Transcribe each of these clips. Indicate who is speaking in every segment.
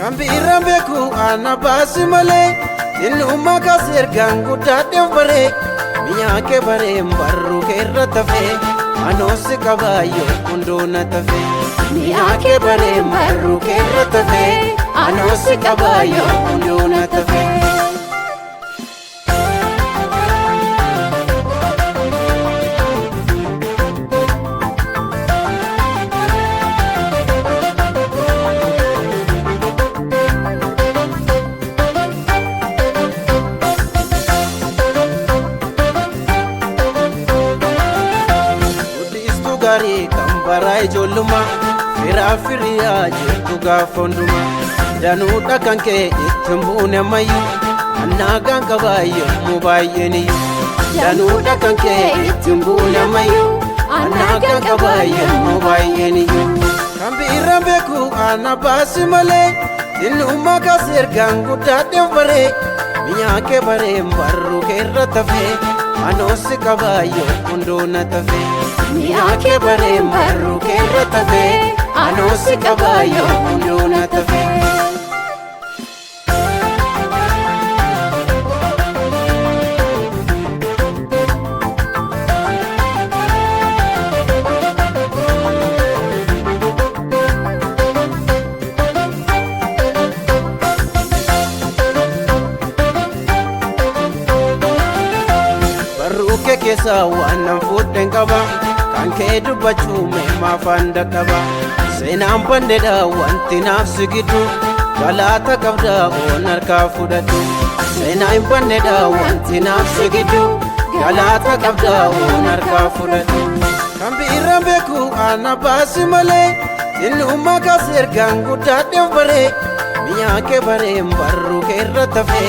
Speaker 1: Kambiran beku ana basi male Innuma kasir gangu dadem bare Miya ke bare mbarru ke ratafe Anosi kabayo undona tafe Miya ke bare mbarru ke ratafe Anosi kabayo undona tafe Gari kambarai joluma firafiriya jirtu gafonduma danu dakanke itmbune mayu annagan kabayo mubayeni danu dakanke itmbune mayu annagan kabayo mubayeni kambiran beku ana basi male innuma kasir gangu dadem bare miya ke bare mbarru ke ratafe Anosi kabayo undona tafe Miya ke bare mbarru ke ratafe Anosi kabayo undona tafe Barruke kesa wannan fudden gaba kan ke dubbatu me mafanda gaba sai na bande da wanti nafsu gitu galata kabda onar ka fudatu sai na bande da wanti nafsu gitu galata kabda onar ka fudatu kambiran beku ana basi male innuma kasir gangu dadem bare miya ke bare mbarru ke ratafe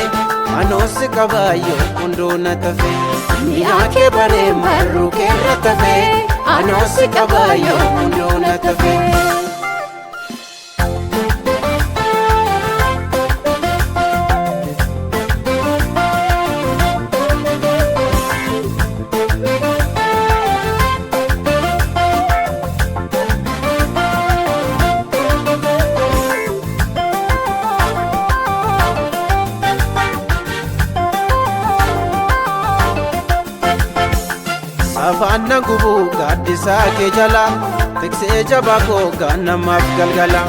Speaker 1: Anosi kabayo undona tafe Miya ke bare mbarru ke ratafe Anosi kabayo undona tafe Afanna gubu gaddisa ke jala Tikse jaba ko ganamaaf galgala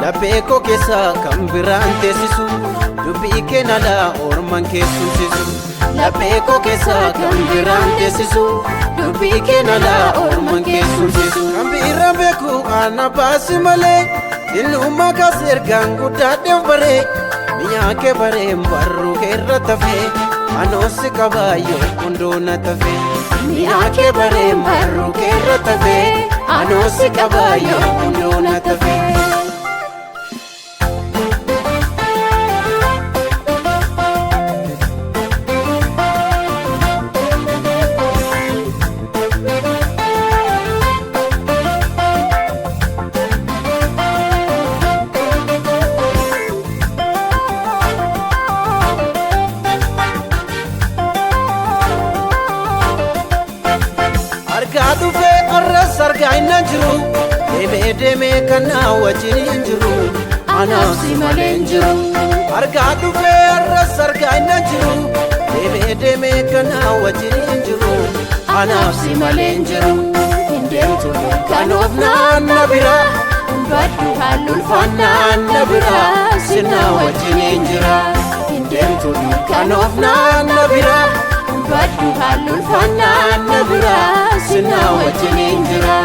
Speaker 1: Laphee ko keessa kan biraan teessisu Dubbii kee nala orman keessumsisu Laphee ko keessa kan biraan teessisu Dubbii kee nala orman keessumsisu Kambiran beku ana basi male Innuma kasir gangu dadem bare Miya ke bare mbarru ke ratafe Anosi kabayo undona tafe Miya ke bare mbarru ke ratafe Anosi kabayo undona tafe Argadu fe arras argaina jiru deme kana wajin jiru anafsi malen jiru Argadu fe arras argaina jiru deme kana wajin jiru anafsi malen jiru Indemtu kanofna nabira Badu halul fanna nabira Sina wajin jira Indemtu kanofna nabira Badu halul fanna nabira Sina wajin jira